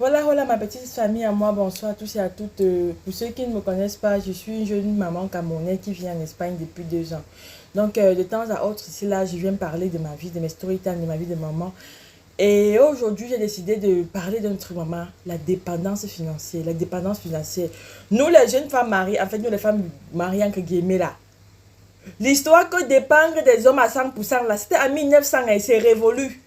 Voilà, voilà ma petite famille à moi, bonsoir à tous et à toutes. Pour ceux qui ne me connaissent pas, je suis une jeune maman camerounaise qui vit en Espagne depuis 2 ans. Donc de temps à autre, ici là, je viens parler de ma vie, de mes story time, de ma vie de maman. Et aujourd'hui, j'ai décidé de parler de notre maman, la dépendance financière. La dépendance financière. Nous les jeunes femmes mariées, en fait nous les femmes mariées entre guillemets là. L'histoire que dépendre des hommes à 100% là, c'était en 1900 et c'est révolu.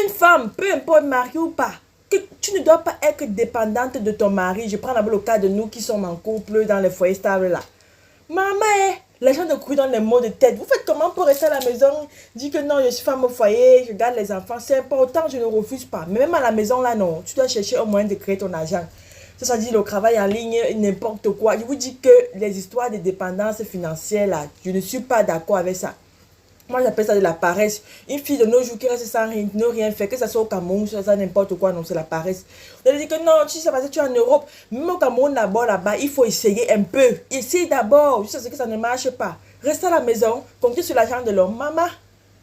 Une femme, peu importe mariée ou pas, que tu ne dois pas être dépendante de ton mari. Je prends d'abord le cas de nous qui sommes en couple dans les foyers stables là. Maman, les gens de courir dans les mots de tête. Vous faites comment pour rester à la maison? Dire que non, je suis femme au foyer, je garde les enfants. C'est important, je ne refuse pas. Mais même à la maison là, non. Tu dois chercher un moyen de créer ton argent. Ça dit le travail en ligne, n'importe quoi. Je vous dis que les histoires de dépendance financière là, je ne suis pas d'accord avec ça. Moi, j'appelle ça de la paresse. Une fille de nos jours qui reste sans rien, ne rien faire, que ça soit au Cameroun, ça n'importe quoi, non, c'est la paresse. Vous allez dire que non, tu sais, parce que tu es en Europe, même au Cameroun, d'abord, là-bas, il faut essayer un peu. Essaye d'abord, jusqu'à ce que ça ne marche pas. Reste à la maison, comptez sur l'argent de l'homme. Maman,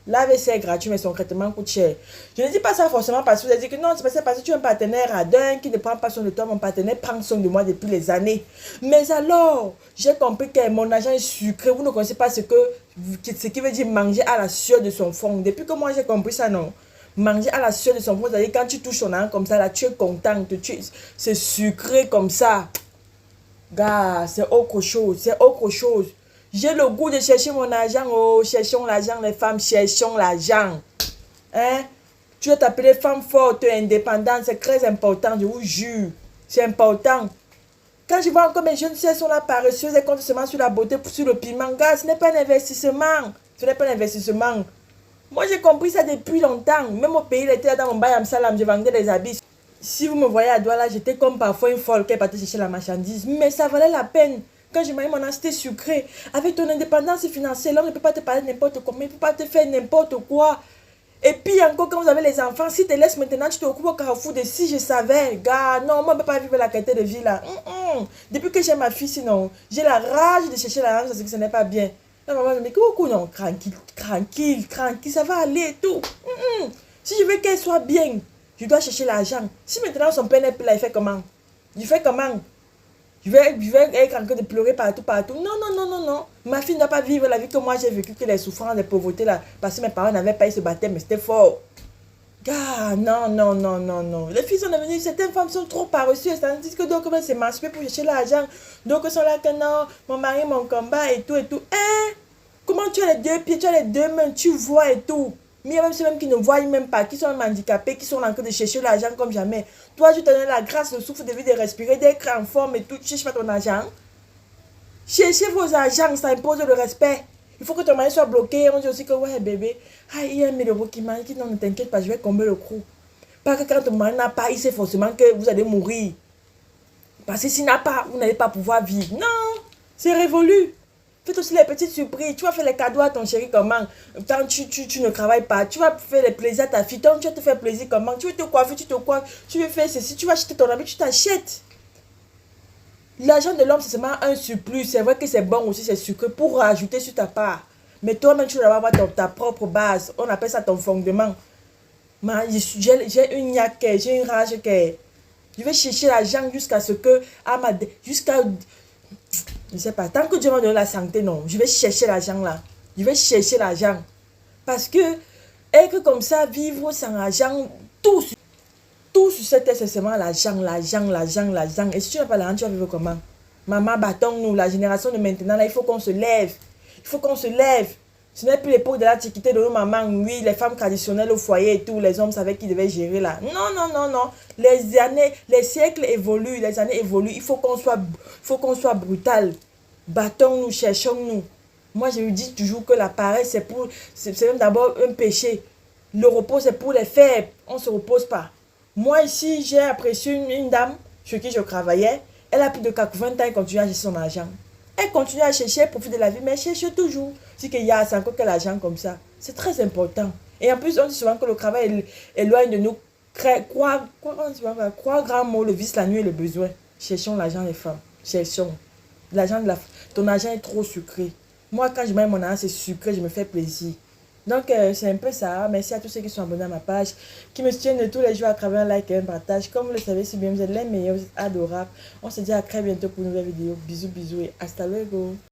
la vaisselle est gratuite, mais son traitement coûte cher. Je ne dis pas ça forcément parce que vous allez dire que non, c'est parce que tu es un partenaire à d'un qui ne prend pas soin de toi. Mon partenaire prend soin de moi depuis les années. Mais alors, j'ai compris que mon argent est sucré. Vous ne connaissez pas ce qui veut dire manger à la sueur de son fond. Depuis que moi j'ai compris ça, non. Manger à la sueur de son fond, c'est-à-dire quand tu touches ton argent comme ça, là, tu es contente. C'est sucré comme ça. Gars, c'est autre chose, c'est autre chose. J'ai le goût de chercher mon argent. Oh, cherchons l'argent, les femmes, cherchons l'argent. Hein? Tu dois t'appeler femme forte, indépendante, c'est très important, je vous jure. C'est important. Quand je vois encore mes jeunes sœurs sont là paresseuses et comptent seulement sur la beauté, sur le piment, gars, ce n'est pas un investissement. Ce n'est pas un investissement. Moi, j'ai compris ça depuis longtemps. Même au pays, il était dans mon bayam salam, je vendais des habits. Si vous me voyez à Douala, j'étais comme parfois une folle qui est partie chercher la marchandise. Mais ça valait la peine. Quand je m'avais mon acheté sucré, avec ton indépendance financière, l'homme ne peut pas te parler n'importe comment, il ne peut pas te faire n'importe quoi. Et puis encore, quand vous avez les enfants, si tu te laisses maintenant, tu te occupes au carrefour de si je savais, gars, non, moi, je ne peux pas vivre la qualité de vie là. Depuis que j'ai ma fille, sinon, j'ai la rage de chercher la rage parce que ce n'est pas bien. La maman me dit, coucou, non, tranquille, tranquille, tranquille, ça va aller et tout. Si je veux qu'elle soit bien, je dois chercher l'argent. Si maintenant son père n'est plus là, il fait comment? Il fait comment? Je vais être en train de pleurer partout, partout. Non, non, non, non, non. Ma fille ne doit pas vivre la vie que moi j'ai vécu, que les souffrances, les pauvretés là. Parce que mes parents n'avaient pas eu ce baptême, mais c'était fort. Gars, non, non, non, non, non. Les filles sont devenues, certaines femmes sont trop paresseuses. Tandis que d'autres commencent à s'émanciper pour chercher l'argent. D'autres sont là que non, mon mari, mon combat et tout et tout. Hein? Comment tu as les deux pieds, tu as les deux mains, tu vois et tout. Mais il y a même ceux même qui ne voient même pas, qui sont même handicapés, qui sont en train de chercher l'argent comme jamais. Toi, je te donne la grâce, le souffle de vie, de respirer, d'être en forme et tout. Tu cherches pas ton argent. Cherchez vos argent, ça impose le respect. Il faut que ton mari soit bloqué. On dit aussi que, ouais, bébé, ah, il y a 1 000 € qui manque. Non, ne t'inquiète pas, je vais combler le coup. Parce que quand ton mari n'a pas, il sait forcément que vous allez mourir. Parce que s'il n'a pas, vous n'allez pas pouvoir vivre. Non, c'est révolu. Faites aussi les petites surprises. Tu vas faire les cadeaux à ton chéri comment? Quand tu ne travailles pas, tu vas faire les plaisirs à ta fille. Donc, tu vas te faire plaisir comment? Tu veux te coiffer, tu te coiffes. Tu veux faire ceci, tu vas acheter ton habit, tu t'achètes. L'argent de l'homme, c'est seulement un surplus. C'est vrai que c'est bon aussi, c'est sucré pour rajouter sur ta part. Mais toi-même, tu dois avoir ta propre base. On appelle ça ton fondement. J'ai une niaque, j'ai une rage. Je vais chercher l'argent jusqu'à ce que, jusqu'à, je ne sais pas, tant que Dieu m'a donné la santé, non, je vais chercher l'argent là. Je vais chercher l'argent. Parce que, être comme ça, vivre sans argent, tout sur cette terre, c'est seulement l'argent, l'argent, l'argent, l'argent. Et si tu n'as pas l'argent, tu vas vivre comment? Maman, battons-nous, la génération de maintenant, là, il faut qu'on se lève. Il faut qu'on se lève. Ce n'est plus l'époque de l'antiquité de nos mamans, oui, les femmes traditionnelles au foyer et tout, les hommes savaient qu'ils devaient gérer là. Non, non, non, non. Les années, les siècles évoluent, les années évoluent. Il faut qu'on soit brutal. Battons-nous, cherchons-nous. Moi, je lui dis toujours que la paresse, c'est même d'abord un péché. Le repos, c'est pour les faibles. On ne se repose pas. Moi, ici, j'ai apprécié une dame sur qui je travaillais. Elle a plus de 80 ans, elle continue à chercher son argent. Elle continue à chercher, elle profite de la vie, mais elle cherche toujours. Si qu'il y a, c'est encore quel argent comme ça. C'est très important. Et en plus, on dit souvent que le travail éloigne de nous. Croire grand mot, le vice, la nuit et le besoin. Cherchons l'argent, les femmes. Cherchons. Ton argent est trop sucré. Moi, quand je mets mon argent, c'est sucré, je me fais plaisir. Donc, c'est un peu ça. Merci à tous ceux qui sont abonnés à ma page, qui me soutiennent tous les jours à travers un like et un partage. Comme vous le savez si bien, vous êtes les meilleurs, vous êtes adorables. On se dit à très bientôt pour une nouvelle vidéo. Bisous, bisous et hasta luego.